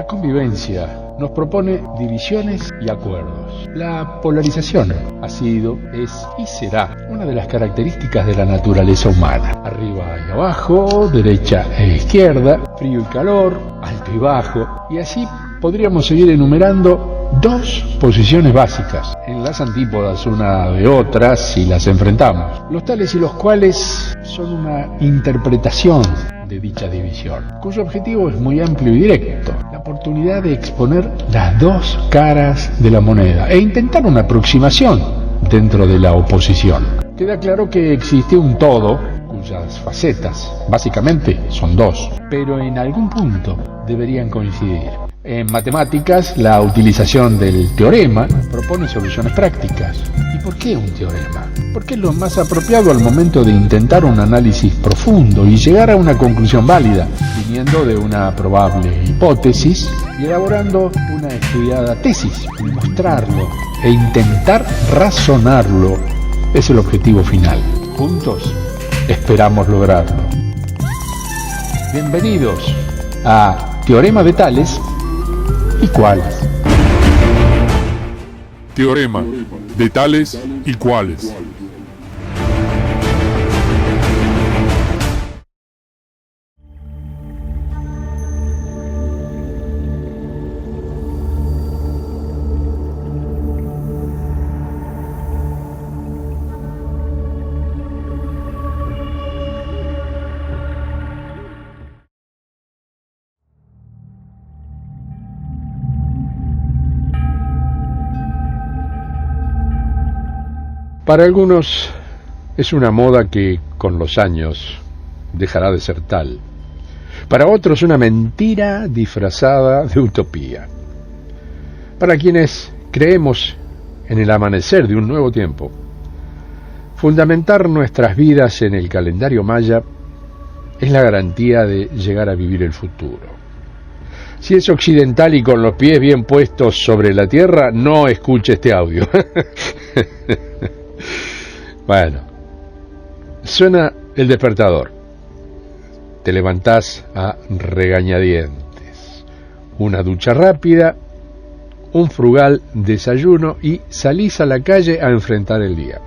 La convivencia nos propone divisiones y acuerdos. La polarización ha sido, es y será una de las características de la naturaleza humana. Arriba y abajo, derecha e izquierda, frío y calor, alto y bajo, y así podríamos seguir enumerando dos posiciones básicas, en las antípodas una de otra si las enfrentamos, los tales y los cuales son una interpretación de dicha división, cuyo objetivo es muy amplio y directo, la oportunidad de exponer las dos caras de la moneda e intentar una aproximación dentro de la oposición. Queda claro que existe un todo cuyas facetas, básicamente, son dos, pero en algún punto deberían coincidir. En matemáticas, la utilización del teorema propone soluciones prácticas. ¿Y por qué un teorema? Porque es lo más apropiado al momento de intentar un análisis profundo y llegar a una conclusión válida, viniendo de una probable hipótesis y elaborando una estudiada tesis, mostrarlo e intentar razonarlo es el objetivo final. Juntos esperamos lograrlo. Bienvenidos a Teorema de Tales y Cuales. Teorema de Tales y Cuales. Para algunos es una moda que con los años dejará de ser tal. Para otros una mentira disfrazada de utopía. Para quienes creemos en el amanecer de un nuevo tiempo, fundamentar nuestras vidas en el calendario maya es la garantía de llegar a vivir el futuro. Si es occidental y con los pies bien puestos sobre la tierra, no escuche este audio. Bueno, suena el despertador. Te levantás a regañadientes. Una ducha rápida, un frugal desayuno y salís a la calle a enfrentar el día.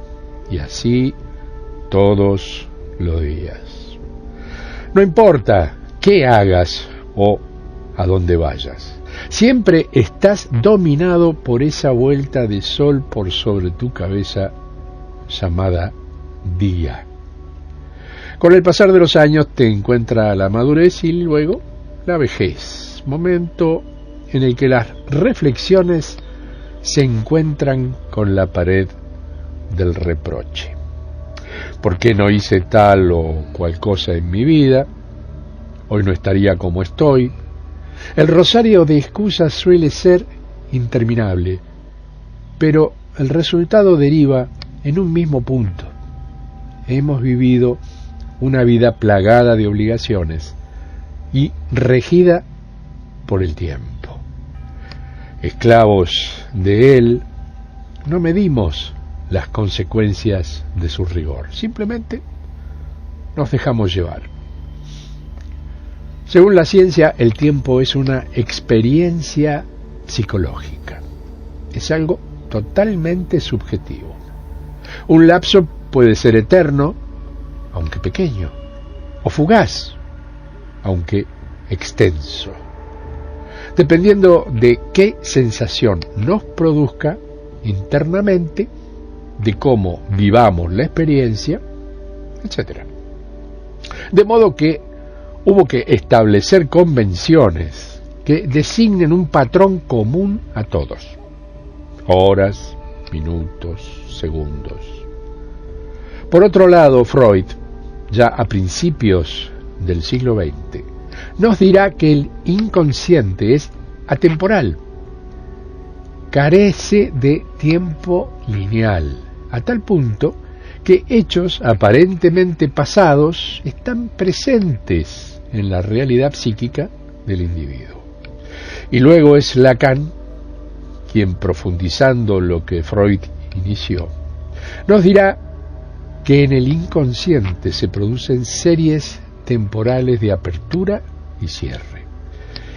Y así todos los días. No importa qué hagas o a dónde vayas. Siempre estás dominado por esa vuelta de sol por sobre tu cabeza llamada día. Con el pasar de los años te encuentra la madurez y luego la vejez, momento en el que las reflexiones se encuentran con la pared del reproche. ¿Por qué no hice tal o cual cosa en mi vida? Hoy no estaría como estoy. El rosario de excusas suele ser interminable, pero el resultado deriva en un mismo punto. Hemos vivido una vida plagada de obligaciones y regida por el tiempo. Esclavos de él, no medimos las consecuencias de su rigor. Simplemente nos dejamos llevar. Según la ciencia, el tiempo es una experiencia psicológica. Es algo totalmente subjetivo. Un lapso puede ser eterno, aunque pequeño, o fugaz, aunque extenso, dependiendo de qué sensación nos produzca internamente, de cómo vivamos la experiencia, etc. De modo que hubo que establecer convenciones que designen un patrón común a todos. Horas, minutos, segundos. Por otro lado, Freud, ya a principios del siglo XX, nos dirá que el inconsciente es atemporal, carece de tiempo lineal, a tal punto que hechos aparentemente pasados están presentes en la realidad psíquica del individuo. Y luego es Lacan quien, profundizando lo que Freud inició, nos dirá que en el inconsciente se producen series temporales de apertura y cierre,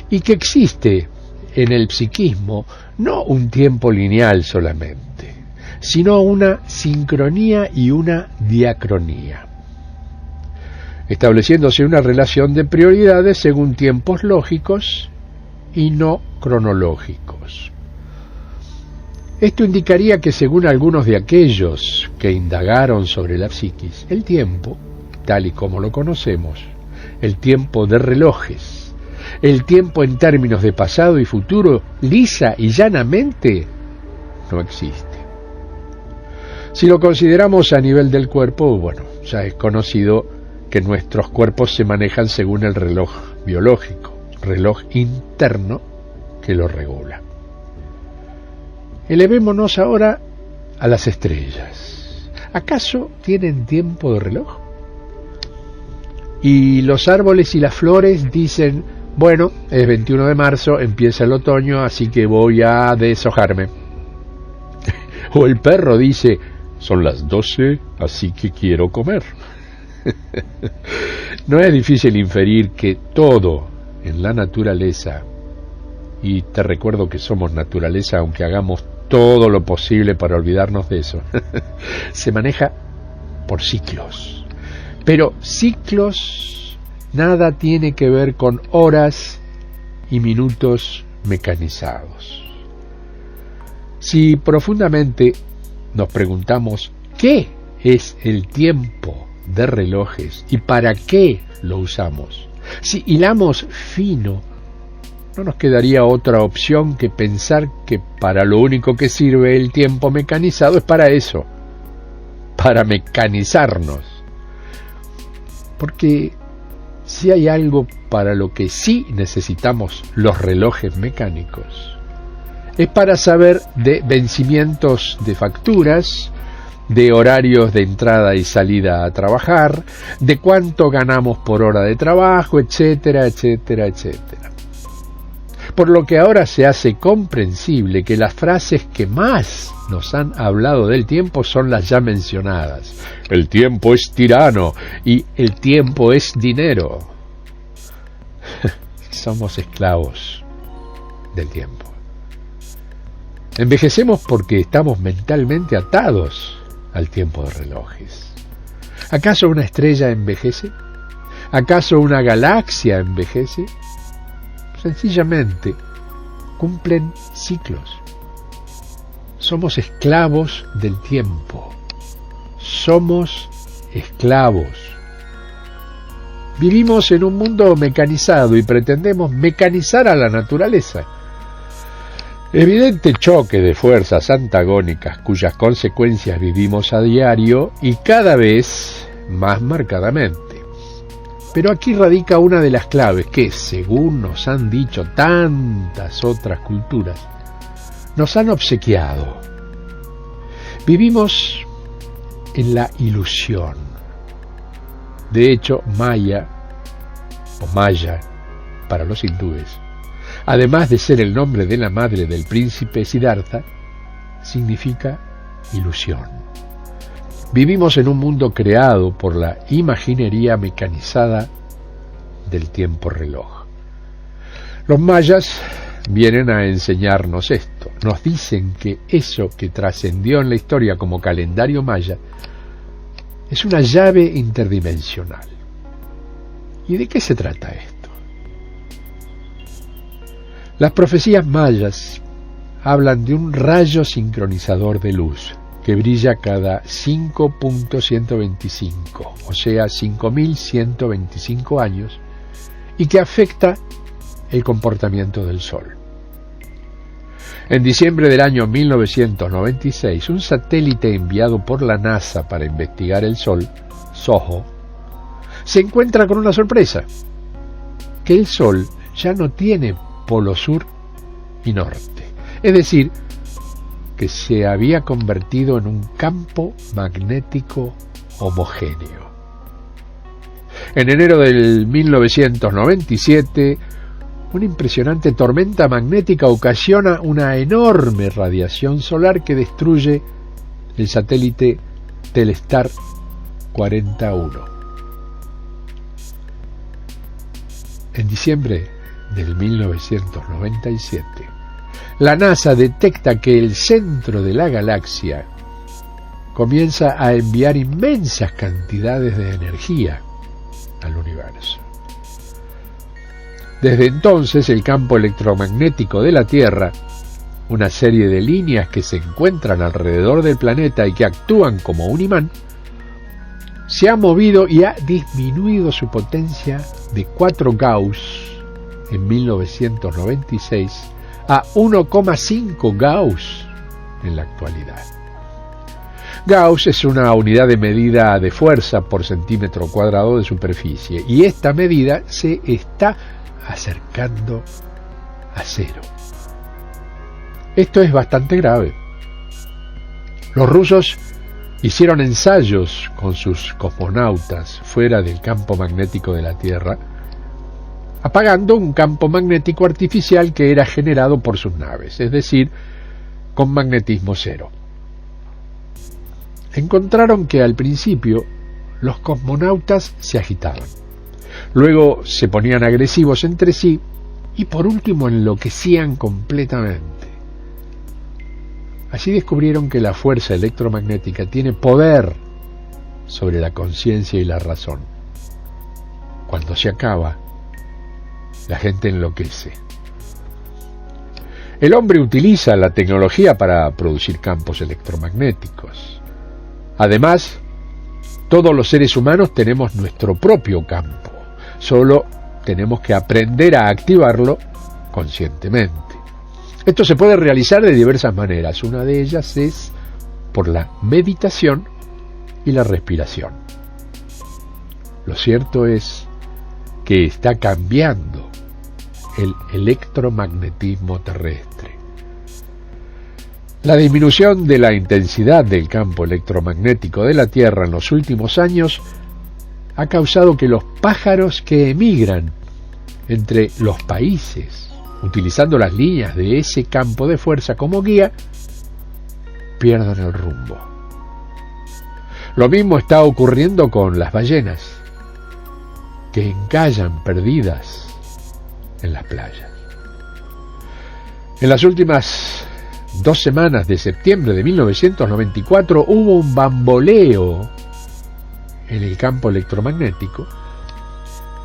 y que existe en el psiquismo no un tiempo lineal solamente, sino una sincronía y una diacronía, estableciéndose una relación de prioridades según tiempos lógicos y no cronológicos. Esto indicaría que, según algunos de aquellos que indagaron sobre la psiquis, el tiempo, tal y como lo conocemos, el tiempo de relojes, el tiempo en términos de pasado y futuro, lisa y llanamente, no existe. Si lo consideramos a nivel del cuerpo, bueno, ya es conocido que nuestros cuerpos se manejan según el reloj biológico, reloj interno que lo regula. Elevémonos ahora a las estrellas. ¿Acaso tienen tiempo de reloj? Y los árboles y las flores dicen, bueno, es 21 de marzo, empieza el otoño, así que voy a deshojarme. O el perro dice, son las 12, así que quiero comer. No es difícil inferir que todo en la naturaleza, y te recuerdo que somos naturaleza aunque hagamos todo lo posible para olvidarnos de eso, se maneja por ciclos. Pero ciclos nada tiene que ver con horas y minutos mecanizados. Si profundamente nos preguntamos qué es el tiempo de relojes y para qué lo usamos, si hilamos fino, no nos quedaría otra opción que pensar que para lo único que sirve el tiempo mecanizado es para eso, para mecanizarnos. Porque si hay algo para lo que sí necesitamos los relojes mecánicos, es para saber de vencimientos de facturas, de horarios de entrada y salida a trabajar, de cuánto ganamos por hora de trabajo, etcétera, etcétera, etcétera. Por lo que ahora se hace comprensible que las frases que más nos han hablado del tiempo son las ya mencionadas. El tiempo es tirano y el tiempo es dinero. Somos esclavos del tiempo. Envejecemos porque estamos mentalmente atados al tiempo de relojes. ¿Acaso una estrella envejece? ¿Acaso una galaxia envejece? Sencillamente cumplen ciclos. Somos esclavos del tiempo. Somos esclavos. Vivimos en un mundo mecanizado y pretendemos mecanizar a la naturaleza. Evidente choque de fuerzas antagónicas cuyas consecuencias vivimos a diario y cada vez más marcadamente. Pero aquí radica una de las claves que, según nos han dicho tantas otras culturas, nos han obsequiado. Vivimos en la ilusión. De hecho, Maya, o Maya, para los hindúes, además de ser el nombre de la madre del príncipe Siddhartha, significa ilusión. Vivimos en un mundo creado por la imaginería mecanizada del tiempo reloj. Los mayas vienen a enseñarnos esto. Nos dicen que eso que trascendió en la historia como calendario maya es una llave interdimensional. ¿Y de qué se trata esto? Las profecías mayas hablan de un rayo sincronizador de luz que brilla cada 5.125, o sea, 5.125 años, y que afecta el comportamiento del Sol. En diciembre del año 1996, un satélite enviado por la NASA para investigar el Sol, SOHO, se encuentra con una sorpresa, que el Sol ya no tiene polo sur y norte, es decir, que se había convertido en un campo magnético homogéneo. En enero del 1997, una impresionante tormenta magnética ocasiona una enorme radiación solar que destruye el satélite Telstar 41. En diciembre del 1997, la NASA detecta que el centro de la galaxia comienza a enviar inmensas cantidades de energía al universo. Desde entonces, el campo electromagnético de la Tierra, una serie de líneas que se encuentran alrededor del planeta y que actúan como un imán, se ha movido y ha disminuido su potencia de 4 Gauss en 1996 a 1,5 Gauss en la actualidad. Gauss es una unidad de medida de fuerza por centímetro cuadrado de superficie, y esta medida se está acercando a cero. Esto es bastante grave. Los rusos hicieron ensayos con sus cosmonautas fuera del campo magnético de la Tierra, apagando un campo magnético artificial que era generado por sus naves, es decir, con magnetismo cero. Encontraron que al principio los cosmonautas se agitaban, luego se ponían agresivos entre sí y por último enloquecían completamente. Así descubrieron que la fuerza electromagnética tiene poder sobre la conciencia y la razón. Cuando se acaba, la gente enloquece. El hombre utiliza la tecnología para producir campos electromagnéticos. Además, todos los seres humanos tenemos nuestro propio campo. Solo tenemos que aprender a activarlo conscientemente. Esto se puede realizar de diversas maneras. Una de ellas es por la meditación y la respiración. Lo cierto es que está cambiando el electromagnetismo terrestre. La disminución de la intensidad del campo electromagnético de la Tierra en los últimos años ha causado que los pájaros que emigran entre los países, utilizando las líneas de ese campo de fuerza como guía, pierdan el rumbo. Lo mismo está ocurriendo con las ballenas, que encallan perdidas en las playas. En las últimas 2 semanas de septiembre de 1994 hubo un bamboleo en el campo electromagnético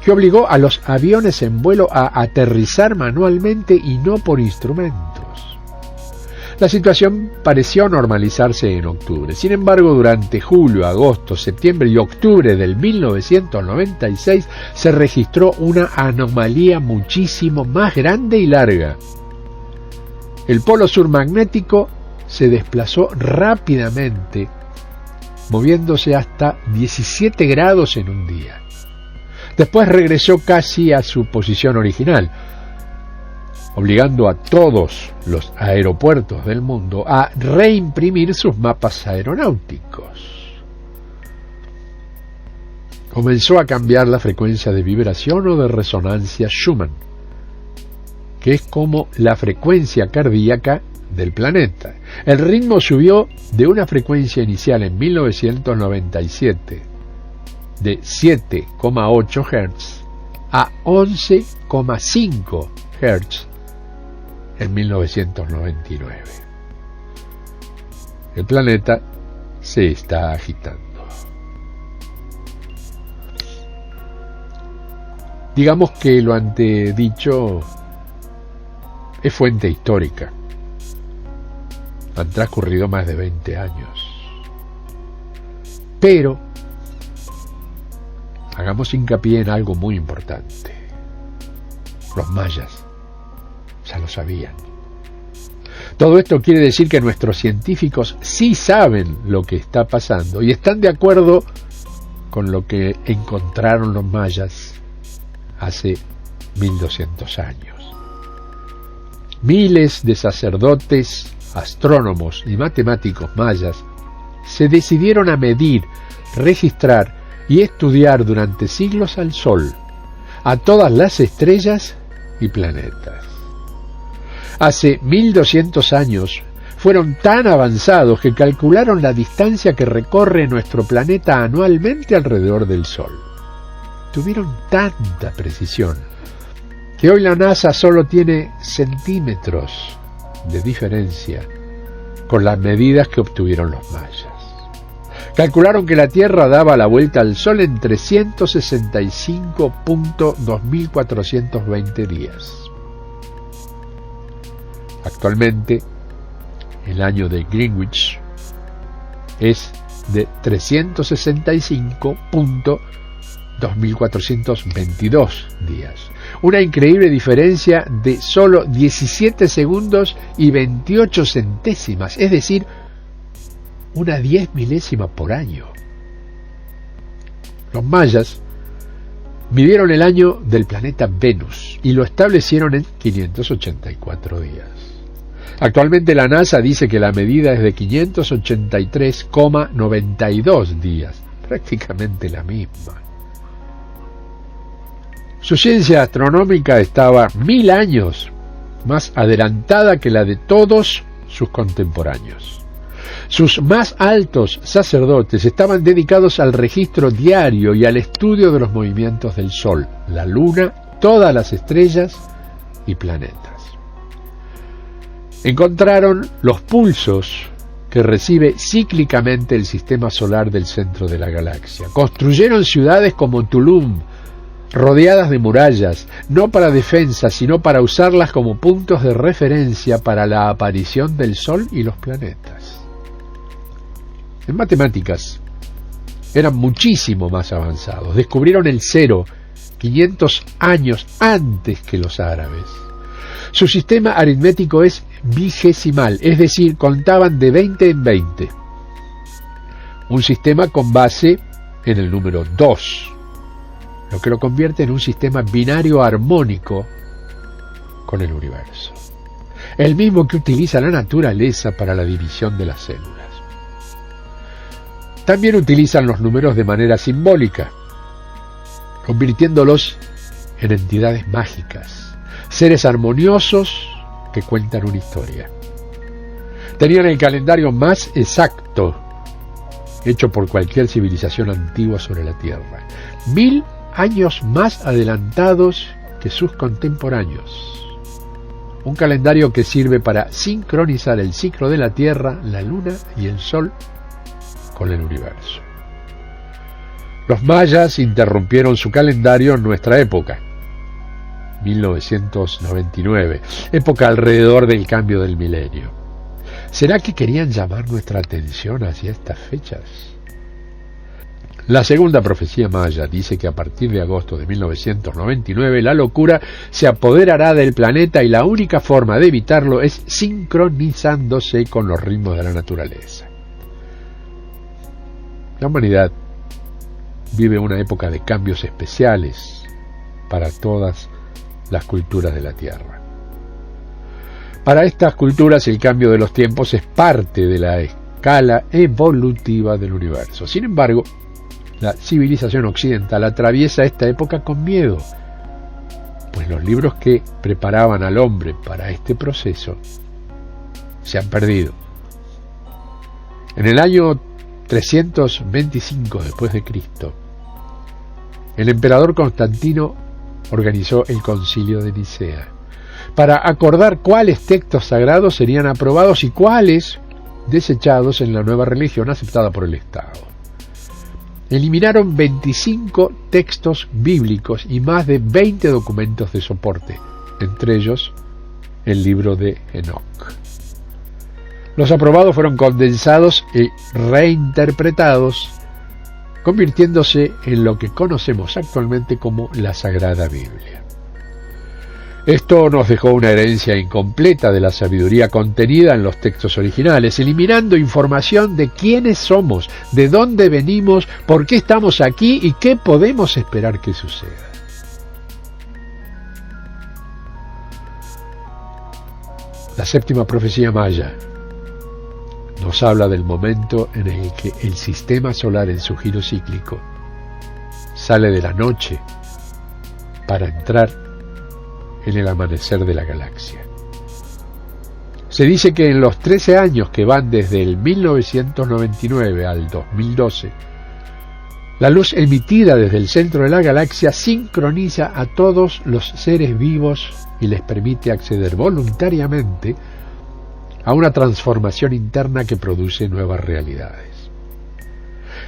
que obligó a los aviones en vuelo a aterrizar manualmente y no por instrumentos. La situación pareció normalizarse en octubre. Sin embargo, durante julio, agosto, septiembre y octubre del 1996 se registró una anomalía muchísimo más grande y larga. El polo sur magnético se desplazó rápidamente, moviéndose hasta 17 grados en un día. Después regresó casi a su posición original, obligando a todos los aeropuertos del mundo a reimprimir sus mapas aeronáuticos. Comenzó a cambiar la frecuencia de vibración o de resonancia Schumann, que es como la frecuencia cardíaca del planeta. El ritmo subió de una frecuencia inicial en 1997 de 7,8 Hz a 11,5 Hz en 1999. El planeta se está agitando. Digamos que lo antedicho es fuente histórica. Han transcurrido más de 20 años. Pero hagamos hincapié en algo muy importante. Los mayas ya lo sabían. Todo esto quiere decir que nuestros científicos sí saben lo que está pasando y están de acuerdo con lo que encontraron los mayas hace 1200 años. Miles de sacerdotes, astrónomos y matemáticos mayas se decidieron a medir, registrar y estudiar durante siglos al Sol, a todas las estrellas y planetas. Hace 1200 años fueron tan avanzados que calcularon la distancia que recorre nuestro planeta anualmente alrededor del Sol. Tuvieron tanta precisión que hoy la NASA solo tiene centímetros de diferencia con las medidas que obtuvieron los mayas. Calcularon que la Tierra daba la vuelta al Sol en 365.2420 días. Actualmente, el año de Greenwich es de 365.2422 días. Una increíble diferencia de solo 17 segundos y 28 centésimas, es decir, una 10 milésima por año. Los mayas midieron el año del planeta Venus y lo establecieron en 584 días. Actualmente la NASA dice que la medida es de 583,92 días, prácticamente la misma. Su ciencia astronómica estaba 1000 años más adelantada que la de todos sus contemporáneos. Sus más altos sacerdotes estaban dedicados al registro diario y al estudio de los movimientos del Sol, la Luna, todas las estrellas y planetas. Encontraron los pulsos que recibe cíclicamente el sistema solar del centro de la galaxia. Construyeron ciudades como Tulum, rodeadas de murallas, no para defensa, sino para usarlas como puntos de referencia para la aparición del Sol y los planetas. En matemáticas, eran muchísimo más avanzados. Descubrieron el cero 500 años antes que los árabes. Su sistema aritmético es vigesimal, es decir, contaban de 20 en 20. Un sistema con base en el número 2, lo que lo convierte en un sistema binario armónico con el universo. El mismo que utiliza la naturaleza para la división de las células. También utilizan los números de manera simbólica, convirtiéndolos en entidades mágicas, seres armoniosos que cuentan una historia. Tenían el calendario más exacto hecho por cualquier civilización antigua sobre la Tierra, 1000 años más adelantados que sus contemporáneos. Un calendario que sirve para sincronizar el ciclo de la Tierra, la Luna y el Sol con el universo. Los mayas interrumpieron su calendario en nuestra época, 1999, época alrededor del cambio del milenio. ¿Será que querían llamar nuestra atención hacia estas fechas? La segunda profecía maya dice que a partir de agosto de 1999 la locura se apoderará del planeta y la única forma de evitarlo es sincronizándose con los ritmos de la naturaleza. La humanidad vive una época de cambios especiales para todas las culturas de la Tierra. Para estas culturas el cambio de los tiempos es parte de la escala evolutiva del universo. Sin embargo, la civilización occidental atraviesa esta época con miedo, pues los libros que preparaban al hombre para este proceso se han perdido. En el año 325 después de Cristo, el emperador Constantino organizó el Concilio de Nicea para acordar cuáles textos sagrados serían aprobados y cuáles desechados en la nueva religión aceptada por el Estado. Eliminaron 25 textos bíblicos y más de 20 documentos de soporte, entre ellos el libro de Enoc. Los aprobados fueron condensados y reinterpretados, convirtiéndose en lo que conocemos actualmente como la Sagrada Biblia. Esto nos dejó una herencia incompleta de la sabiduría contenida en los textos originales, eliminando información de quiénes somos, de dónde venimos, por qué estamos aquí y qué podemos esperar que suceda. La séptima profecía maya nos habla del momento en el que el sistema solar en su giro cíclico sale de la noche para entrar en el amanecer de la galaxia. Se dice que en los 13 años que van desde el 1999 al 2012, La luz emitida desde el centro de la galaxia sincroniza a todos los seres vivos y les permite acceder voluntariamente a una transformación interna que produce nuevas realidades.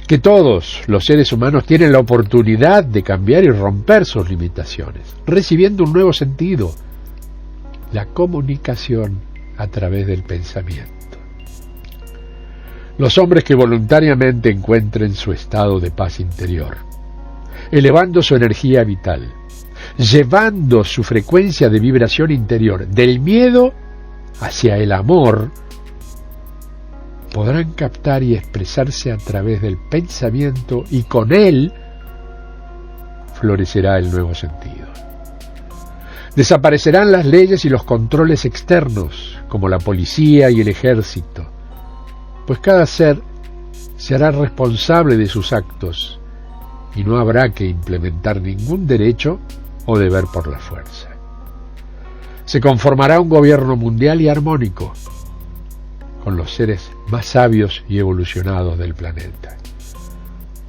Que todos los seres humanos tienen la oportunidad de cambiar y romper sus limitaciones, recibiendo un nuevo sentido, la comunicación a través del pensamiento. Los hombres que voluntariamente encuentren su estado de paz interior, elevando su energía vital, llevando su frecuencia de vibración interior del miedo hacia el amor, podrán captar y expresarse a través del pensamiento y con él florecerá el nuevo sentido. Desaparecerán las leyes y los controles externos, como la policía y el ejército, pues cada ser se hará responsable de sus actos y no habrá que implementar ningún derecho o deber por la fuerza. Se conformará un gobierno mundial y armónico, con los seres más sabios y evolucionados del planeta.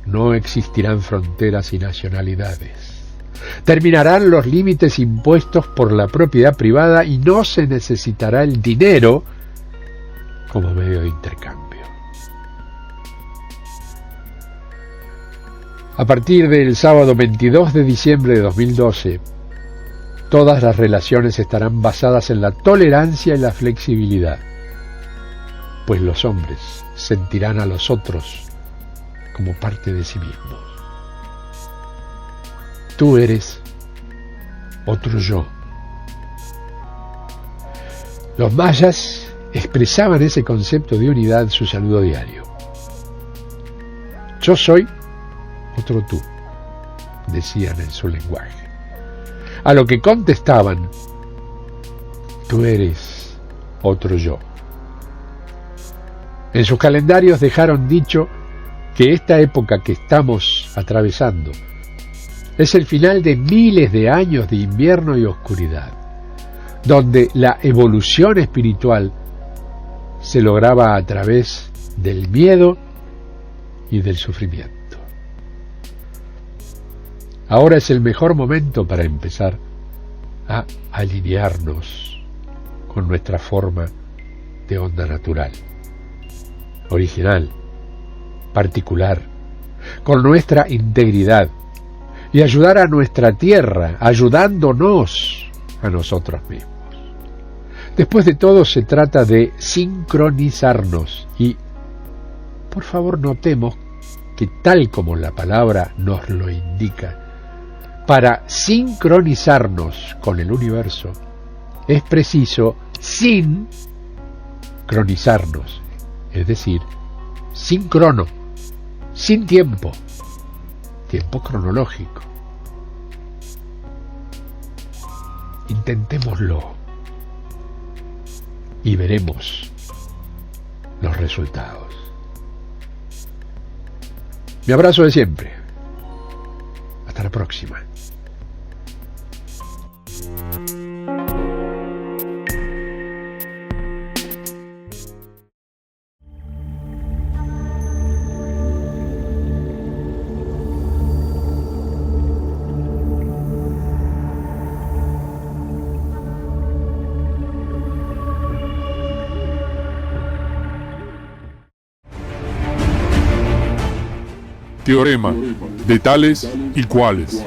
No existirán fronteras y nacionalidades. Terminarán los límites impuestos por la propiedad privada y no se necesitará el dinero como medio de intercambio. A partir del sábado 22 de diciembre de 2012, todas las relaciones estarán basadas en la tolerancia y la flexibilidad, pues los hombres sentirán a los otros como parte de sí mismos. Tú eres otro yo. Los mayas expresaban ese concepto de unidad en su saludo diario. Yo soy otro tú, decían en su lenguaje. A lo que contestaban, tú eres otro yo. En sus calendarios dejaron dicho que esta época que estamos atravesando es el final de miles de años de invierno y oscuridad, donde la evolución espiritual se lograba a través del miedo y del sufrimiento. Ahora es el mejor momento para empezar a alinearnos con nuestra forma de onda natural, original, particular, con nuestra integridad y ayudar a nuestra tierra, ayudándonos a nosotros mismos. Después de todo se trata de sincronizarnos y, por favor, notemos que tal como la palabra nos lo indica, para sincronizarnos con el universo es preciso sincronizarnos, es decir, síncrono, sin tiempo cronológico. Intentémoslo y veremos los resultados. Mi abrazo de siempre. Hasta la próxima. Teorema de tales y cuales.